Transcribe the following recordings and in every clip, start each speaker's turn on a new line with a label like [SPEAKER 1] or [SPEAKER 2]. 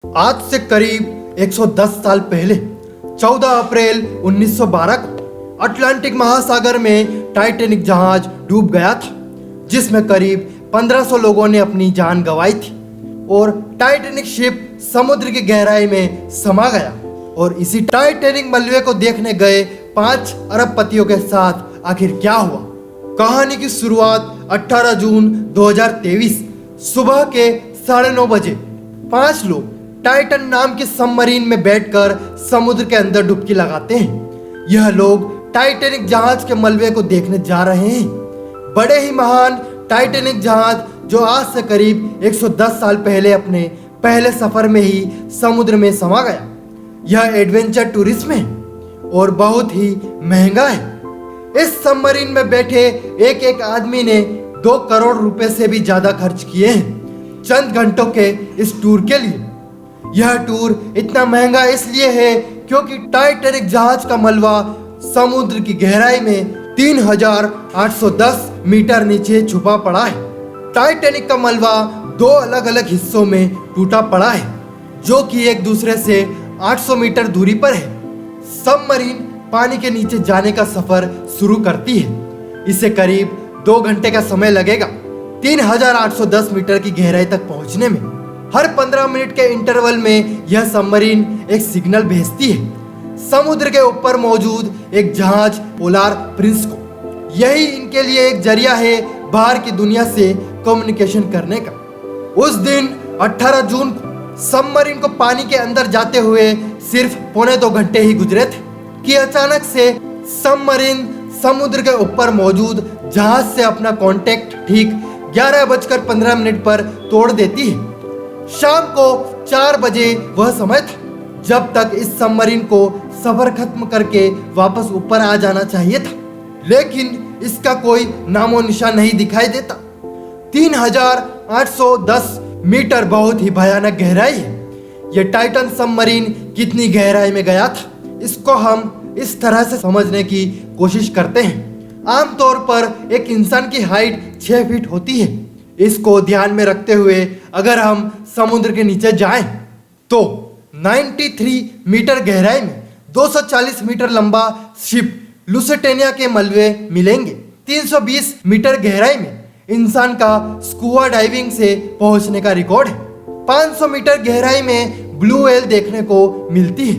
[SPEAKER 1] आज से करीब 110 साल पहले 14 अप्रैल 1912 को अटलांटिक महासागर में टाइटैनिक जहाज डूब गया था, जिसमें करीब 1500 लोगों ने अपनी जान गंवाई थी और टाइटैनिक शिप समुद्र की गहराई में समा गया। और इसी टाइटैनिक मलबे को देखने गए 5 अरबपतियों के साथ आखिर क्या हुआ? कहानी की शुरुआत 18 जून 2023 सुबह के 9:30 बजे 5 लोग टाइटन नाम के सबमरीन में बैठकर समुद्र के अंदर डुबकी लगाते हैं। यह लोग टाइटैनिक जहाज के मलबे को देखने जा रहे हैं। बड़े ही महान टाइटैनिक जहाज जो आज से करीब 110 साल पहले अपने पहले सफर में ही समुद्र में समा गया। यह एडवेंचर टूरिज्म है और बहुत ही महंगा है। इस सबमरीन में बैठे एक एक आदमी ने 2 करोड़ रुपए से भी ज्यादा खर्च किए हैं चंद घंटों के इस टूर के लिए। यह टूर इतना महंगा इसलिए है क्योंकि टाइटैनिक जहाज का मलबा समुद्र की गहराई में 3810 मीटर नीचे छुपा पड़ा है। टाइटैनिक का मलबा 2 अलग अलग हिस्सों में टूटा पड़ा है, जो कि एक दूसरे से 800 मीटर दूरी पर है। सबमरीन पानी के नीचे जाने का सफर शुरू करती है। इसे करीब 2 घंटे का समय लगेगा 3810 मीटर की गहराई तक पहुंचने में। हर 15 मिनट के इंटरवल में यह सबमरीन एक सिग्नल भेजती है समुद्र के ऊपर मौजूद एक जहाज पोलार प्रिंस को। यही इनके लिए एक जरिया है बाहर की दुनिया से कम्युनिकेशन करने का। उस दिन 18 जून को सबमरीन को पानी के अंदर जाते हुए सिर्फ 1.25 घंटे ही गुजरे थे कि अचानक से सबमरीन समुद्र के ऊपर मौजूद जहाज से अपना कांटेक्ट ठीक 11:15 पर तोड़ देती है। शाम को 4 बजे वह समय था जब तक इस सबमरीन को सफर खत्म करके वापस ऊपर आ जाना चाहिए था, लेकिन इसका कोई नामो निशान नहीं दिखाई देता। 3810 मीटर बहुत ही भयानक गहराई है। यह टाइटन सबमरीन कितनी गहराई में गया था, इसको हम इस तरह से समझने की कोशिश करते हैं। आमतौर पर एक इंसान की हाइट 6 फीट होती है। इसको ध्यान में रखते हुए अगर हम समुद्र के नीचे जाएं तो 93 मीटर गहराई में 240 मीटर लंबा शिप लुसेटेनिया के मलबे मिलेंगे। 320 मीटर गहराई में इंसान का स्कूबा डाइविंग से पहुंचने का रिकॉर्ड है। 500 मीटर गहराई में ब्लू व्हेल देखने को मिलती है।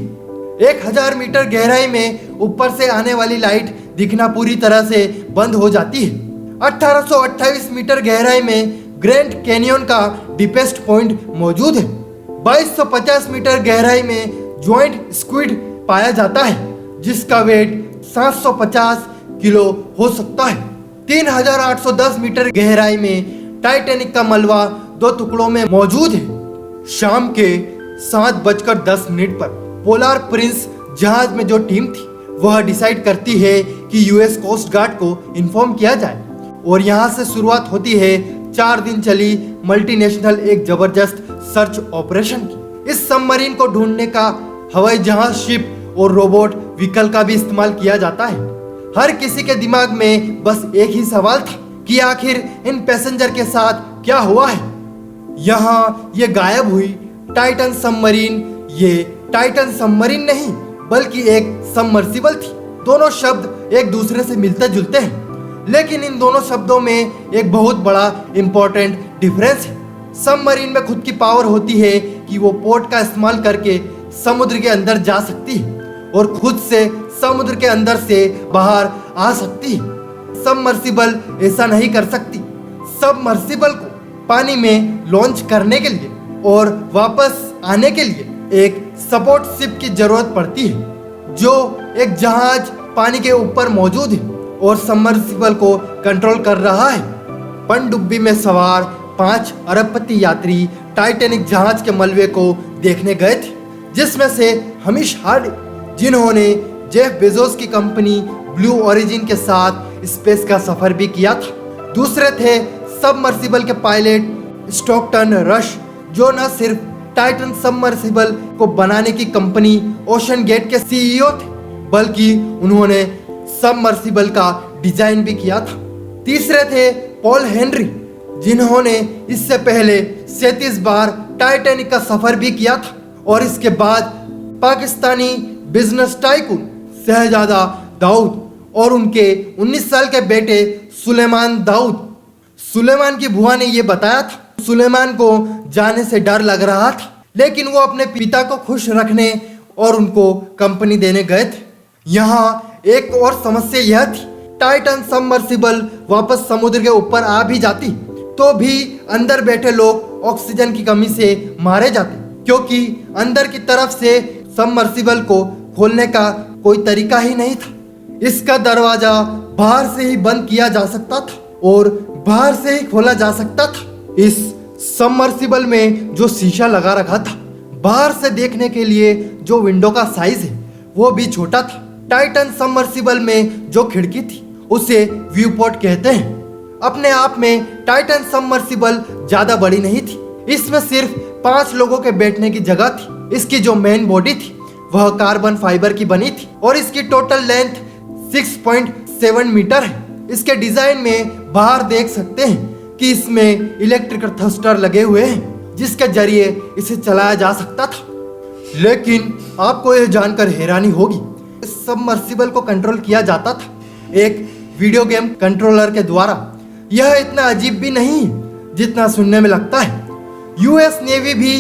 [SPEAKER 1] 1000 मीटर गहराई में ऊपर से आने वाली लाइट दिखना पूरी तरह से बंद हो जाती है। 1828 मीटर गहराई में ग्रैंड कैनियन का डीपेस्ट पॉइंट मौजूद है। 2250 मीटर गहराई में ज्वाइंट स्क्विड पाया जाता है, जिसका वेट 750 किलो हो सकता है। 3810 मीटर गहराई में टाइटैनिक का मलबा 2 टुकड़ों में मौजूद है। शाम के 7:10 पर पोलार प्रिंस जहाज में जो टीम थी वह डिसाइड करती है कि यूएस कोस्ट गार्ड को इन्फॉर्म किया जाए और यहाँ से शुरुआत होती है 4 दिन चली मल्टीनेशनल एक जबरदस्त सर्च ऑपरेशन की। इस सबमरीन को ढूंढने का हवाई जहाज, शिप और रोबोट व्हीकल का भी इस्तेमाल किया जाता है। हर किसी के दिमाग में बस एक ही सवाल था कि आखिर इन पैसेंजर के साथ क्या हुआ है। यहाँ ये गायब हुई टाइटन सबमरीन ये टाइटन सबमरीन नहीं बल्कि एक सबमर्सिबल थी। दोनों शब्द एक दूसरे से मिलते जुलते हैं, लेकिन इन दोनों शब्दों में एक बहुत बड़ा इंपॉर्टेंट डिफरेंस है। सबमरीन में खुद की पावर होती है कि वो पोर्ट का इस्तेमाल करके समुद्र के अंदर जा सकती है और खुद से समुद्र के अंदर से बाहर आ सकती है। सबमर्सिबल ऐसा नहीं कर सकती। सबमर्सिबल को पानी में लॉन्च करने के लिए और वापस आने के लिए एक सपोर्ट शिप की जरूरत पड़ती है, जो एक जहाज पानी के ऊपर मौजूद है और सबमर्सिबल को कंट्रोल कर रहा है। पनडुब्बी में सवार 5 अरबपति यात्री टाइटैनिक जहाज के मलबे को देखने गए थे, जिसमें से हमीश हार्डी, जिन्होंने जेफ बेजोस की कंपनी ब्लू ओरिजिन के साथ स्पेस का सफर भी किया था। दूसरे थे सबमर्सिबल के पायलट स्टॉकटन रश, जो न सिर्फ टाइटन सबमर्सिबल को बनाने की कंपनी ओशन गेट के सीईओ थे, बल्कि उन्होंने सबमर्सिबल का डिजाइन भी किया था। तीसरे थे पॉल हेनरी, जिन्होंने इससे पहले 37 बार टाइटैनिक का सफर भी किया था। और इसके बाद पाकिस्तानी बिजनेस टाइकून शहजादा दाऊद और उनके 19 साल के बेटे सुलेमान दाऊद। सुलेमान की बुआ ने यह बताया था सुलेमान को जाने से डर लग रहा था, लेकिन वो अपने पिता को खुश रखने और उनको कंपनी देने गए थे। यहाँ एक और समस्या यह थी, टाइटन सबमर्सिबल वापस समुद्र के ऊपर आ भी जाती तो भी अंदर बैठे लोग ऑक्सीजन की कमी से मारे जाते, क्योंकि अंदर की तरफ से सबमर्सिबल को खोलने का कोई तरीका ही नहीं था। इसका दरवाजा बाहर से ही बंद किया जा सकता था और बाहर से ही खोला जा सकता था। इस सबमर्सिबल में जो शीशा लगा रखा था, बाहर से देखने के लिए जो विंडो का साइज है वो भी छोटा था। टाइटन सबमर्सिबल में जो खिड़की थी उसे व्यू पोर्ट कहते हैं। अपने आप में टाइटन सबमर्सिबल ज्यादा बड़ी नहीं थी, इसमें सिर्फ 5 लोगों के बैठने की जगह थी। इसकी जो मेन बॉडी थी वह कार्बन फाइबर की बनी थी और इसकी टोटल लेंथ 6.7 मीटर है। इसके डिजाइन में बाहर देख सकते हैं कि इसमें इलेक्ट्रिकल थ्रस्टर लगे हुए हैं जिसके जरिए इसे चलाया जा सकता था। लेकिन आपको यह जानकर हैरानी होगी, इस सबमर्सिबल को कंट्रोल किया जाता था एक वीडियो गेम कंट्रोलर के द्वारा। यह इतना अजीब भी नहीं जितना सुनने में लगता है। यूएस नेवी भी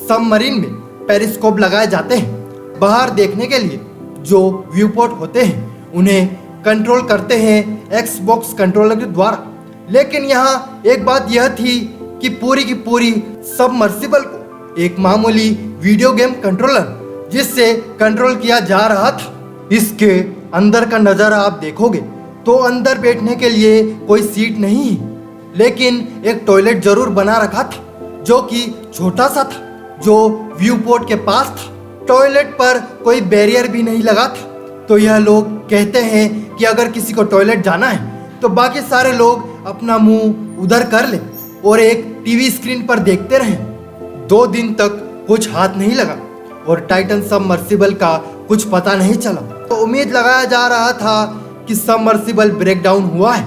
[SPEAKER 1] सबमरीन में पेरिस्कोप लगाए जाते हैं बाहर देखने के लिए। जो व्यू पोर्ट होते हैं उन्हें कंट्रोल करते हैं एक्सबॉक्स कंट्रोलर के द्वारा। लेकिन यहाँ एक बात यह थी कि पूरी की पूरी सबमर्सिबल को एक मामूली वीडियो गेम कंट्रोलर जिससे कंट्रोल किया जा रहा था। इसके अंदर का नज़ारा आप देखोगे तो अंदर बैठने के लिए कोई सीट नहीं है, लेकिन एक टॉयलेट जरूर बना रखा था जो कि छोटा सा था, जो व्यू पोर्ट के पास था। टॉयलेट पर कोई बैरियर भी नहीं लगा था। तो यह लोग कहते हैं कि अगर किसी को टॉयलेट जाना है तो बाकी सारे लोग अपना मुंह उधर कर ले और एक टीवी स्क्रीन पर देखते रहें। 2 दिन तक कुछ हाथ नहीं लगा और टाइटन सबमर्सिबल का कुछ पता नहीं चला। तो उम्मीद लगाया जा रहा था कि सबमर्सिबल ब्रेकडाउन हुआ है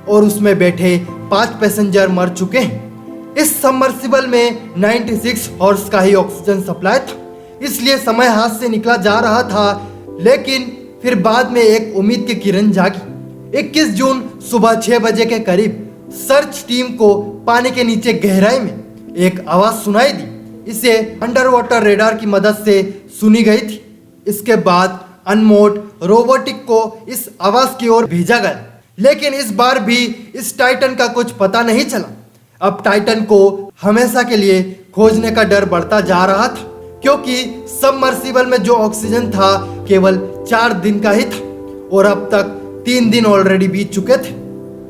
[SPEAKER 1] और उसमें बैठे 5 पैसेंजर मर चुके हैं। इस सबमर्सिबल में 96 हॉर्स का ही ऑक्सीजन सप्लाई था, इसलिए समय हाथ से निकला जा रहा था। लेकिन फिर बाद में एक उम्मीद की किरण जागी। 21 जून सुबह 6 बजे के करीब सर्च टीम को पानी के नीचे गहराई में एक आवाज सुनाई दी। इसे अंडर वाटर रेडार की मदद से सुनी गई थी। इसके बाद अनमोड रोबोटिक को इस आवाज की ओर भेजा गया, लेकिन इस बार भी इस टाइटन का कुछ पता नहीं चला। अब टाइटन को हमेशा के लिए खोजने का डर बढ़ता जा रहा था, क्योंकि सबमर्सिबल में जो ऑक्सीजन था केवल 4 दिन का ही था और अब तक 3 दिन ऑलरेडी बीत चुके थे।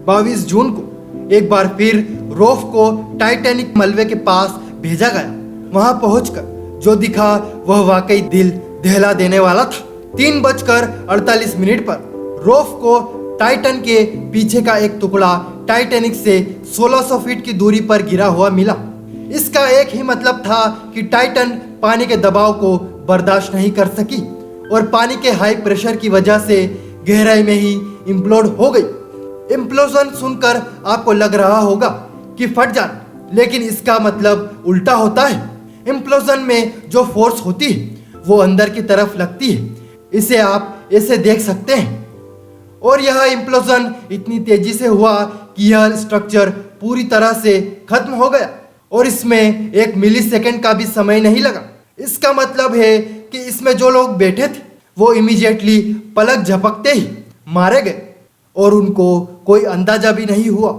[SPEAKER 1] 22 जून को एक बार फिर रोफ को टाइटैनिक मलबे के पास भेजा गया। वहां पहुंचकर जो दिखा वह वाकई दिल दहला देने वाला था। 3:48 पर रोफ को टाइटन के पीछे का एक टुकड़ा टाइटैनिक से 1600 फीट की दूरी पर गिरा हुआ मिला। इसका एक ही मतलब था कि टाइटन पानी के दबाव को बर्दाश्त नहीं कर सकी और पानी के हाई प्रेशर की वजह से गहराई में ही इम्प्लोड हो गई। इम्प्लोजन सुनकर आपको लग रहा होगा कि फट जाना, लेकिन इसका मतलब उल्टा होता है। इम्प्लोजन में जो फोर्स होती है वो अंदर की तरफ लगती है। इसे आप ऐसे देख सकते हैं। और यह इम्प्लोजन इतनी तेजी से हुआ कि यह स्ट्रक्चर पूरी तरह से खत्म हो गया और इसमें 1 मिलीसेकंड का भी समय नहीं लगा। इसका मतलब है कि इसमें जो लोग बैठे थे वो इमीडिएटली पलक झपकते ही मारे गए और उनको कोई अंदाजा भी नहीं हुआ।